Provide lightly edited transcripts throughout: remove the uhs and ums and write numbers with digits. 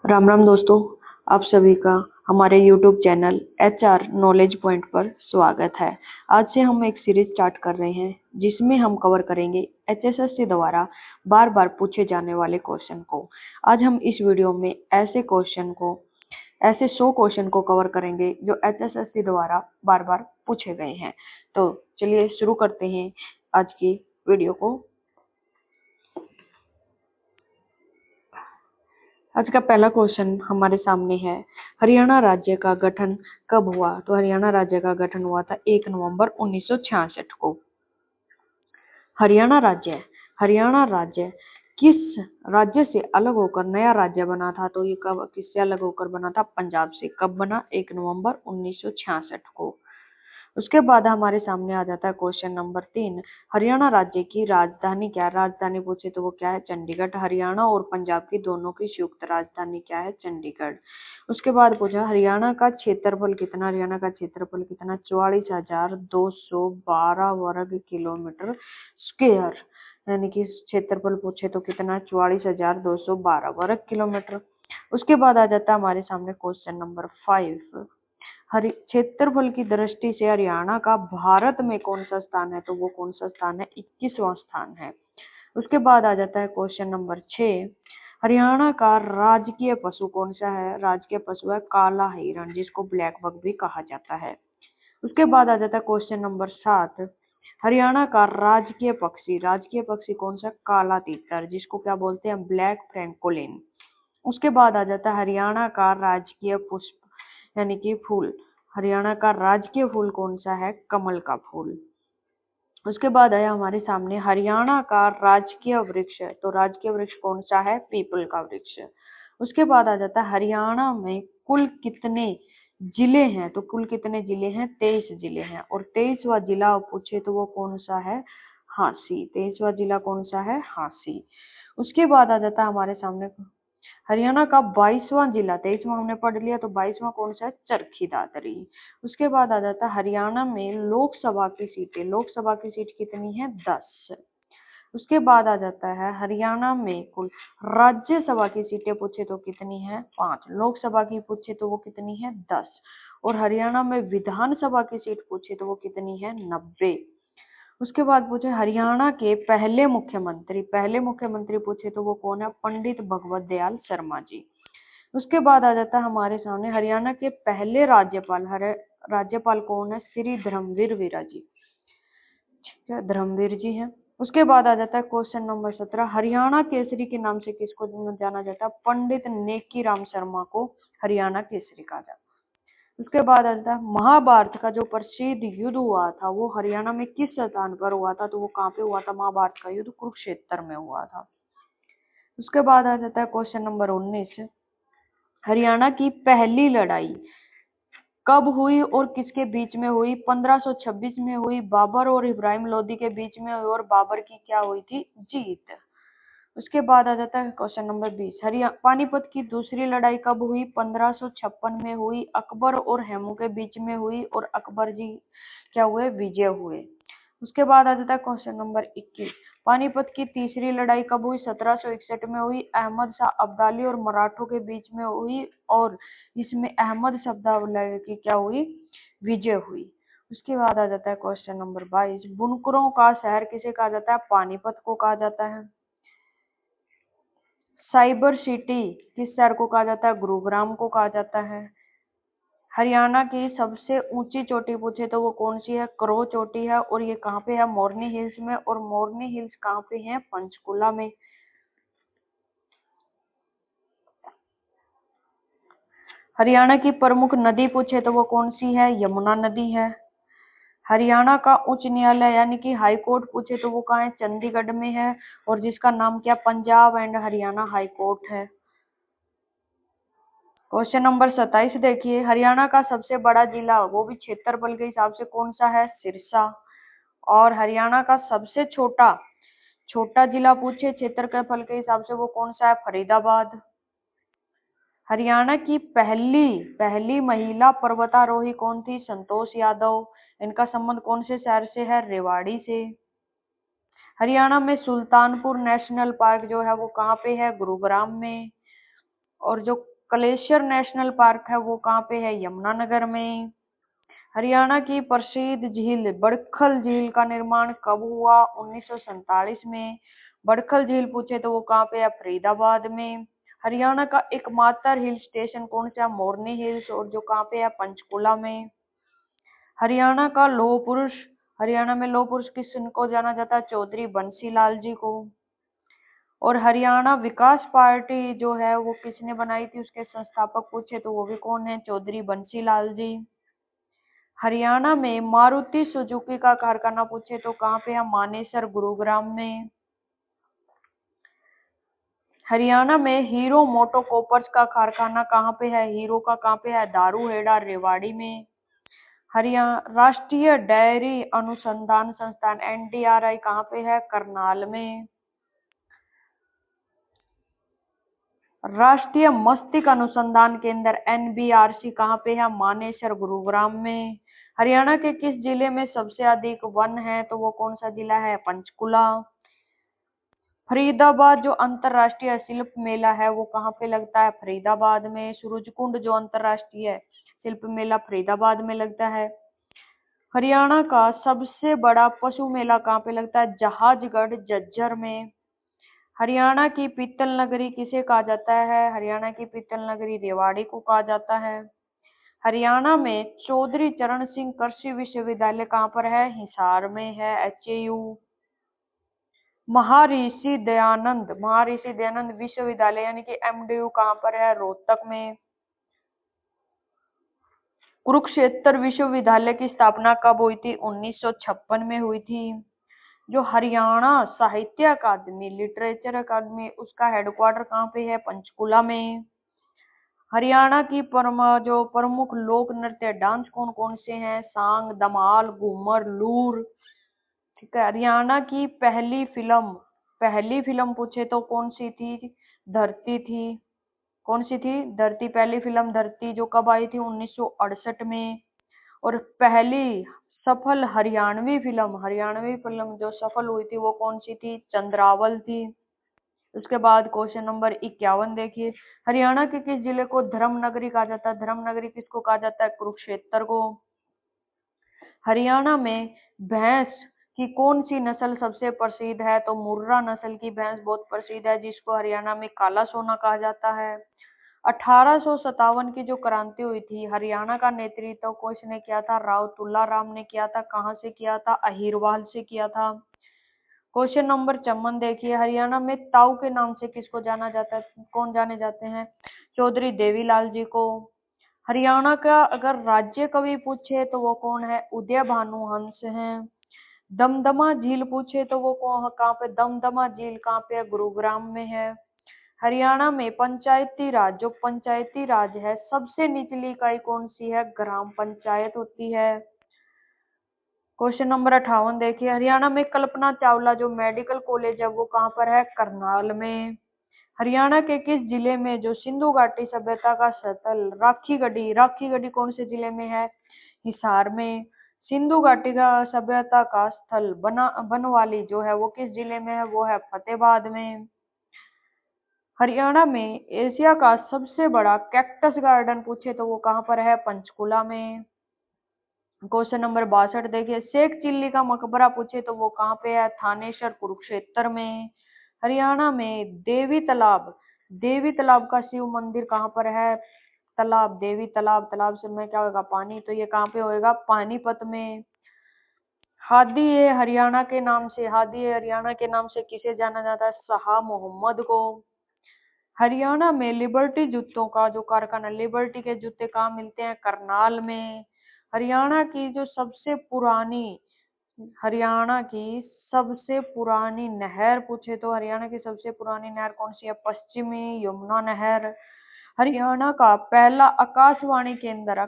राम राम दोस्तों, आप सभी का हमारे YouTube channel HR knowledge point पर स्वागत है। आज से हम एक सीरीज स्टार्ट कर रहे हैं जिसमें हम कवर करेंगे HSSC द्वारा बार बार पूछे जाने वाले क्वेश्चन को। आज हम इस वीडियो में ऐसे 100 क्वेश्चन को कवर करेंगे जो HSSC द्वारा बार बार पूछे गए हैं। तो चलिए शुरू करते हैं आज की वीडियो को। आज का पहला क्वेश्चन हमारे सामने है, हरियाणा राज्य का गठन कब हुआ? तो हरियाणा राज्य का गठन हुआ था 1 नवंबर 1966 को। हरियाणा राज्य किस राज्य से अलग होकर नया राज्य बना था? तो ये कब किससे अलग होकर बना था? पंजाब से। कब बना? 1 नवंबर 1966 को। उसके बाद हमारे सामने आ जाता है क्वेश्चन नंबर 3, हरियाणा राज्य की राजधानी क्या है? राजधानी पूछे तो वो क्या है? चंडीगढ़। हरियाणा और पंजाब की दोनों की संयुक्त राजधानी क्या है? चंडीगढ़। उसके बाद पूछा हरियाणा का क्षेत्रफल कितना? हरियाणा का क्षेत्रफल कितना? 44,212 वर्ग किलोमीटर स्क्वायर, यानी कि क्षेत्रफल पूछे तो कितना? 44,212 वर्ग किलोमीटर। उसके बाद आ जाता है हमारे सामने क्वेश्चन नंबर 5, क्षेत्रफल की दृष्टि से हरियाणा का भारत में कौन सा स्थान है? तो वो कौन सा स्थान है? 21वां स्थान है। उसके बाद आ जाता है क्वेश्चन नंबर 6, हरियाणा का राजकीय पशु कौन सा है? राजकीय पशु है काला हिरण, जिसको ब्लैक बक भी कहा जाता है। उसके बाद आ जाता है क्वेश्चन नंबर 7, हरियाणा का राजकीय पक्षी कौन सा? काला तीतर, जिसको क्या बोलते हैं? Black francolin. उसके बाद आ जाता है हरियाणा का राजकीय पुष्प यानी कि फूल। हरियाणा का राजकीय फूल कौन सा है? कमल का फूल। उसके बाद आया हमारे सामने हरियाणा का राजकीय वृक्ष, तो राजकीय वृक्ष कौन सा है? पीपल का वृक्ष। उसके बाद आ जाता है हरियाणा में कुल कितने जिले हैं? तो कुल कितने जिले हैं? 23 जिले हैं। और 23वां जिला पूछे तो वो कौन सा है? हांसी। 23वां जिला कौन सा है? हांसी। उसके बाद आ जाता है हमारे सामने हरियाणा का 22वां जिला, 23वां हमने पढ़ लिया, तो 22वां कौन सा है? चरखी दादरी। उसके बाद आ जाता है हरियाणा में लोकसभा की सीट कितनी है? 10। उसके बाद आ जाता है हरियाणा में कुल राज्यसभा की सीटें पूछे तो कितनी है? 5। लोकसभा की पूछे तो वो कितनी है? 10। और हरियाणा में विधानसभा की सीट पूछे तो वो कितनी है? 90। उसके बाद पूछे हरियाणा के पहले मुख्यमंत्री पूछे तो वो कौन है? पंडित भगवत दयाल शर्मा जी। उसके बाद आ जाता है हमारे सामने हरियाणा के पहले राज्यपाल कौन है? श्री धर्मवीर वीरा जी। ठीक है, धर्मवीर जी हैं। उसके बाद आ जाता है क्वेश्चन नंबर 17, हरियाणा केसरी के नाम से किसको जाना जाता है? पंडित नेकी राम शर्मा को हरियाणा केसरी कहा जाता है। उसके बाद आ जाता है महाभारत का जो प्रसिद्ध युद्ध हुआ था वो हरियाणा में किस स्थान पर हुआ था? तो वो कहाँ पे हुआ था? महाभारत का युद्ध कुरुक्षेत्र में हुआ था। उसके बाद आ जाता है क्वेश्चन नंबर 19, हरियाणा की पहली लड़ाई कब हुई और किसके बीच में हुई? 1526 में हुई, बाबर और इब्राहिम लोदी के बीच में हुई, और बाबर की क्या हुई थी? जीत। उसके बाद आ जाता है क्वेश्चन नंबर 20, पानीपत की दूसरी लड़ाई कब हुई? 1556 में हुई, अकबर और हेमू के बीच में हुई, और अकबर जी क्या हुए? विजय हुए। उसके बाद आ जाता है क्वेश्चन नंबर 21, पानीपत की तीसरी लड़ाई कब हुई? 1761 में हुई, अहमद शाह अब्दाली और मराठों के बीच में हुई, और इसमें अहमद शाह अब्दाली की क्या हुई? विजय हुई। उसके बाद आ जाता है क्वेश्चन नंबर 22, बुनकरों का शहर किसे कहा जाता है? पानीपत को कहा जाता है। साइबर सिटी किस शहर को कहा जाता है? गुरुग्राम को कहा जाता है। हरियाणा की सबसे ऊंची चोटी पूछे तो वो कौन सी है? क्रो चोटी है, और ये कहाँ पे है? मोरनी हिल्स में। और मोरनी हिल्स कहाँ पे है? पंचकुला में। हरियाणा की प्रमुख नदी पूछे तो वो कौन सी है? यमुना नदी है। हरियाणा का उच्च न्यायालय यानी कि हाई कोर्ट पूछे तो वो कहाँ है? चंडीगढ़ में है, और जिसका नाम क्या? Punjab and Haryana high court है। क्वेश्चन नंबर 27 देखिए, हरियाणा का सबसे बड़ा जिला वो भी क्षेत्रफल के हिसाब से कौन सा है? सिरसा। और हरियाणा का सबसे छोटा छोटा जिला पूछे क्षेत्रफल के हिसाब से वो कौन सा है? फरीदाबाद। हरियाणा की पहली पहली महिला पर्वतारोही कौन थी? संतोष यादव। इनका संबंध कौन से शहर से है? रेवाड़ी से। हरियाणा में सुल्तानपुर नेशनल पार्क जो है वो कहाँ पे है? गुरुग्राम में। और जो ग्लेशियर नेशनल पार्क है वो कहाँ पे है? यमुनानगर में। हरियाणा की प्रसिद्ध झील बड़खल झील का निर्माण कब हुआ? 1947 में। बड़खल झील पूछे तो वो कहाँ पे है? फरीदाबाद में। हरियाणा का एकमात्र हिल स्टेशन कौन सा? मोरनी हिल्स, और जो कहाँ पे है? पंचकुला में। हरियाणा का लौह पुरुष, हरियाणा में लौह पुरुष किसको जाना जाता है? चौधरी बंसी लाल जी को। और हरियाणा विकास पार्टी जो है वो किसने बनाई थी? उसके संस्थापक पूछे तो वो भी कौन है? चौधरी बंसी लाल जी। हरियाणा में मारुति सुजुकी का कारखाना पूछे तो कहाँ पे है? मानेसर, गुरुग्राम में। हरियाणा में हीरो मोटोकॉर्प्स का कारखाना कहाँ पे है? हीरो का कहाँ पे है? दारूहेड़ा, रेवाड़ी में। हरियाणा राष्ट्रीय डेयरी अनुसंधान संस्थान एनडीआरआई कहाँ पे है? करनाल में। राष्ट्रीय मस्तिष्क अनुसंधान केंद्र एनबीआरसी कहाँ पे है? मानेसर, गुरुग्राम में। हरियाणा के किस जिले में सबसे अधिक वन है? तो वो कौन सा जिला है? पंचकुला। फरीदाबाद जो अंतरराष्ट्रीय शिल्प मेला है वो कहाँ पे लगता है? फरीदाबाद में। सूरजकुंड जो अंतरराष्ट्रीय शिल्प मेला फरीदाबाद में लगता है। हरियाणा का सबसे बड़ा पशु मेला कहाँ पे लगता है? जहाजगढ़, झज्जर में। हरियाणा की पीतल नगरी किसे कहा जाता है? हरियाणा की पीतल नगरी रेवाड़ी को कहा जाता है। हरियाणा में चौधरी चरण सिंह कृषि विश्वविद्यालय कहाँ पर है? हिसार में है, एचएयू। महर्षि दयानंद विश्वविद्यालय यानी कि एमडीयू कहाँ पर है? रोहतक में। कुरुक्षेत्र विश्वविद्यालय की स्थापना कब हुई थी? 1956 में हुई थी। जो हरियाणा साहित्य अकादमी, लिटरेचर अकादमी, उसका हेडक्वार्टर कहाँ पे है? पंचकुला में। हरियाणा की जो प्रमुख लोक नृत्य डांस कौन कौन से हैं? सांग, धमाल, घूमर, लूर। ठीक है। हरियाणा की पहली फिल्म पूछे तो कौन सी थी? धरती थी। कौन सी थी? धरती। पहली फिल्म धरती जो कब आई थी? 1968 में। और पहली हरियाणवी फिल्म जो सफल हुई थी वो कौन सी थी? चंद्रावल थी। उसके बाद क्वेश्चन नंबर 51 देखिए। हरियाणा के किस जिले को धर्म नगरी कहा जाता है? धर्म नगरी किसको कहा जाता है? कुरुक्षेत्र को। हरियाणा में भैंस की कौन सी नस्ल सबसे प्रसिद्ध है? तो मुर्रा नस्ल की भैंस बहुत प्रसिद्ध है, जिसको हरियाणा में काला सोना कहा जाता है। 1857 की जो क्रांति हुई थी, हरियाणा का नेतृत्व किसने किया था? राव तुल्लाराम ने किया था। कहाँ से किया था? अहिरवाल से किया था। क्वेश्चन नंबर 54 देखिए। हरियाणा में ताऊ के नाम से किसको जाना जाता है? कौन जाने जाते हैं? चौधरी देवीलाल जी को। हरियाणा का अगर राज्य कवि पूछे तो वो कौन है? उदय भानु हंस हैं। दमदमा झील पूछे तो वो कहाँ पे? दमदमा झील कहाँ पे है? गुरुग्राम में है। हरियाणा में पंचायती राज, जो पंचायती राज है, सबसे निचली इकाई कौन सी है? ग्राम पंचायत होती है। क्वेश्चन नंबर 58 देखिए। हरियाणा में कल्पना चावला जो मेडिकल कॉलेज है वो कहाँ पर है? करनाल में। हरियाणा के किस जिले में जो सिंधु घाटी सभ्यता का स्थल राखी गढ़ी कौन से जिले में है? हिसार में। सिंधु घाटी का सभ्यता का स्थल बनवाली जो है वो किस जिले में है? वो है फतेहाबाद में। हरियाणा में एशिया का सबसे बड़ा कैक्टस गार्डन पूछे तो वो कहाँ पर है? पंचकुला में। क्वेश्चन नंबर 62 देखिए। शेख चिल्ली का मकबरा पूछे तो वो कहाँ पे है? थानेसर, कुरुक्षेत्र में। हरियाणा में देवी तालाब का शिव मंदिर कहाँ पर है? देवी तालाब से में क्या होगा? पानी, तो ये कहाँ पे होएगा? पानीपत में। हादी ए हरियाणा के नाम से किसे जाना जाता है? शाह मोहम्मद को। हरियाणा में लिबर्टी जूतों का जो कारखाना, लिबर्टी के जूते कहाँ मिलते हैं? करनाल में। हरियाणा की जो सबसे पुरानी हरियाणा की सबसे पुरानी नहर पूछे तो हरियाणा की सबसे पुरानी नहर कौन सी है? पश्चिमी यमुना नहर। हरियाणा का पहला आकाशवाणी केंद्र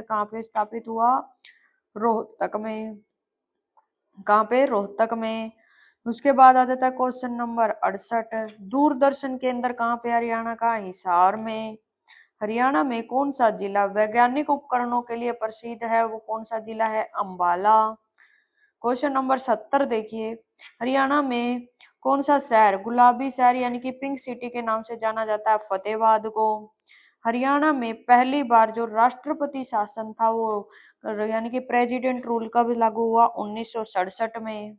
कहाँ पे स्थापित हुआ? रोहतक में। कहाँ पे? रोहतक में। उसके बाद आ जाता है क्वेश्चन नंबर 68। दूरदर्शन केंद्र कहाँ पे? हरियाणा का हिसार में। हरियाणा में कौन सा जिला वैज्ञानिक उपकरणों के लिए प्रसिद्ध है? वो कौन सा जिला है? अंबाला। क्वेश्चन नंबर 70 देखिए। हरियाणा में कौन सा शहर गुलाबी शहर यानी कि पिंक सिटी के नाम से जाना जाता है? फतेहाबाद को। हरियाणा में पहली बार जो राष्ट्रपति शासन था वो यानी कि प्रेसिडेंट रूल कब लागू हुआ? 1967 में।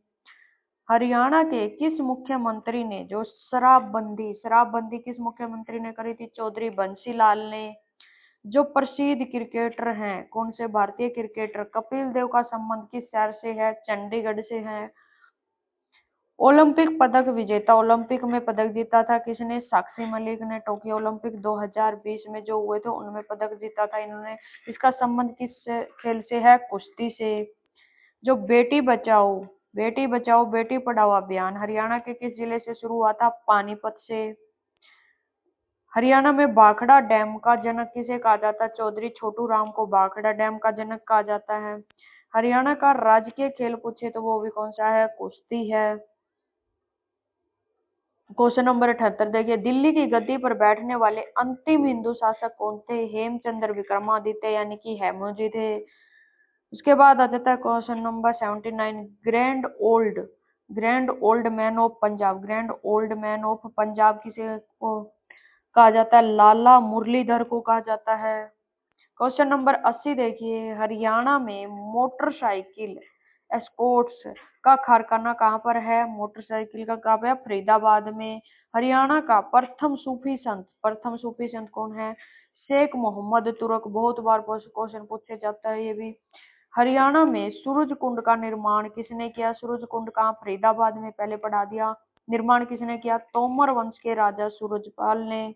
हरियाणा के किस मुख्यमंत्री ने जो शराबबंदी किस मुख्यमंत्री ने करी थी? चौधरी बंसीलाल ने। जो प्रसिद्ध क्रिकेटर हैं, कौन से भारतीय क्रिकेटर? कपिल देव का संबंध किस शहर से है? चंडीगढ़ से है। ओलंपिक पदक विजेता, ओलंपिक में पदक जीता था किसने? साक्षी मलिक ने। टोक्यो ओलंपिक 2020 में जो हुए थे उनमें पदक जीता था इन्होंने। इसका संबंध किस खेल से है? कुश्ती से। जो बेटी बचाओ बेटी पढ़ाओ अभियान हरियाणा के किस जिले से शुरू हुआ था? पानीपत से। हरियाणा में भाखड़ा डैम का जनक किसे कहा जाता है? चौधरी छोटू राम को भाखड़ा डैम का जनक कहा जाता है। हरियाणा का राजकीय खेल पूछे तो वो भी कौन सा है? कुश्ती है। क्वेश्चन नंबर 78 देखिए, दिल्ली की गद्दी पर बैठने वाले अंतिम हिंदू शासक कौन थे? हेमचंद्र विक्रमादित्य यानी कि हेमू थे। उसके बाद आ जाता है question number 79, grand old man of Punjab, grand old man of Punjab किसे को कहा जाता है? लाला मुरलीधर को कहा जाता है। क्वेश्चन नंबर 80 देखिए, हरियाणा में मोटरसाइकिल एस्कॉर्ट्स का कारखाना कहाँ पर है? मोटरसाइकिल का कहाँ पे है? फरीदाबाद में। हरियाणा का प्रथम सूफी संत कौन है? शेख मोहम्मद तुरक। बहुत बार क्वेश्चन पूछे जाता है ये भी। हरियाणा में सूरज कुंड का निर्माण किसने किया? सूरज कुंड कहाँ? फरीदाबाद में, पहले पढ़ा दिया। निर्माण किसने किया? तोमर वंश के राजा सूरजपाल ने।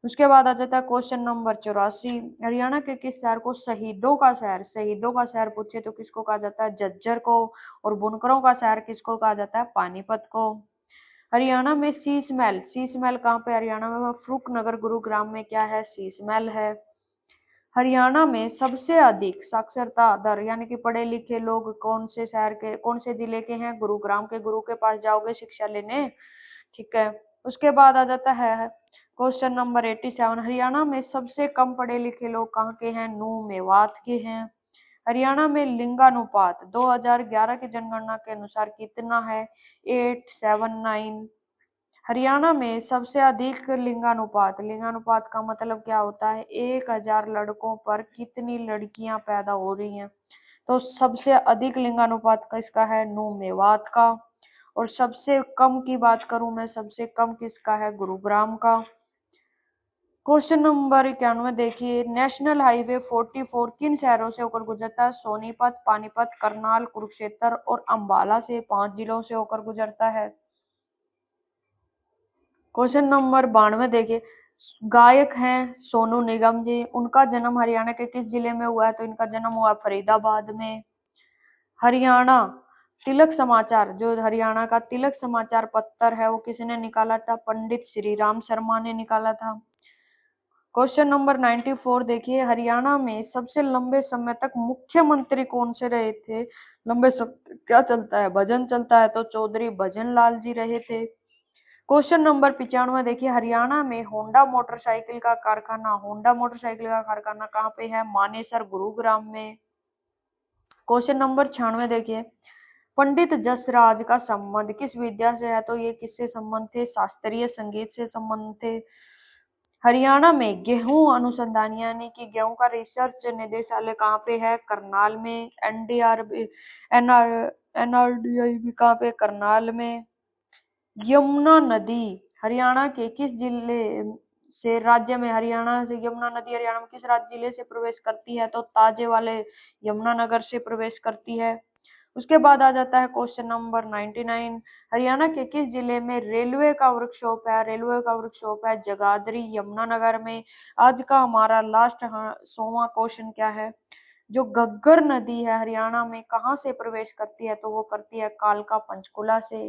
उसके बाद आ जाता है क्वेश्चन नंबर 84, हरियाणा के किस शहर को शहीदों का शहर पूछे तो किसको कहा जाता है? झज्जर को। और बुनकरों का शहर किसको कहा जाता है? पानीपत को। हरियाणा में शीश महल कहाँ पे? हरियाणा में फरूख नगर गुरुग्राम में क्या है? शीश महल है। हरियाणा में सबसे अधिक साक्षरता दर यानी कि पढ़े लिखे लोग कौन से जिले के हैं? गुरुग्राम के। गुरु के पास जाओगे शिक्षा लेने, ठीक है। उसके बाद आ जाता है क्वेश्चन नंबर 87, हरियाणा में सबसे कम पढ़े लिखे लोग कहाँ के हैं? नूह मेवात के हैं। हरियाणा में लिंगानुपात 2011 की जनगणना के अनुसार कितना है? 879। हरियाणा में सबसे अधिक लिंगानुपात का मतलब क्या होता है? 1000 लड़कों पर कितनी लड़कियां पैदा हो रही हैं? तो सबसे अधिक लिंगानुपात किसका है? नूह मेवात का। और सबसे कम की बात करूं मैं, सबसे कम किसका है? गुरुग्राम का। क्वेश्चन नंबर 91 देखिए, नेशनल हाईवे 44 किन शहरों से होकर गुजरता है? सोनीपत, पानीपत, करनाल, कुरुक्षेत्र और अंबाला से, 5 जिलों से होकर गुजरता है। क्वेश्चन नंबर 92 देखिए, गायक हैं सोनू निगम जी, उनका जन्म हरियाणा के किस जिले में हुआ है? तो इनका जन्म हुआ फरीदाबाद में। हरियाणा तिलक समाचार, जो हरियाणा का तिलक समाचार पत्र है वो किसने निकाला था? पंडित श्री राम शर्मा ने निकाला था। क्वेश्चन नंबर 94 देखिए, हरियाणा में सबसे लंबे समय तक मुख्यमंत्री कौन से रहे थे? लंबे समय क्या चलता है? भजन चलता है, तो चौधरी भजन लाल जी रहे थे। क्वेश्चन नंबर 95 देखिए, हरियाणा में होंडा मोटरसाइकिल का कारखाना कहाँ पे है? मानेसर गुरुग्राम में। क्वेश्चन नंबर 96 देखिए, पंडित जसराज का संबंध किस विद्या से है? तो ये किससे संबंध थे? शास्त्रीय संगीत से संबंध थे। हरियाणा में गेहूं अनुसंधान यानी कि गेहूं का रिसर्च निदेशालय कहाँ पे है? करनाल में। एनआरडीआई भी कहाँ पे? करनाल में। यमुना नदी हरियाणा के किस जिले से राज्य में हरियाणा से यमुना नदी हरियाणा में किस राज्य जिले से प्रवेश करती है? तो ताजे वाले यमुनानगर से प्रवेश करती है। उसके बाद आ जाता है क्वेश्चन नंबर 99, हरियाणा के किस जिले में रेलवे का वर्कशॉप है? रेलवे का वर्कशॉप है जगाधरी यमुनानगर में। आज का हमारा लास्ट 100वां क्वेश्चन क्या है? जो घग्गर नदी है हरियाणा में कहाँ से प्रवेश करती है? तो वो करती है कालका पंचकुला से।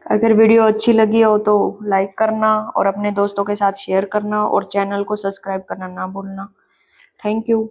अगर वीडियो अच्छी लगी हो तो लाइक करना और अपने दोस्तों के साथ शेयर करना और चैनल को सब्सक्राइब करना ना भूलना। Thank you.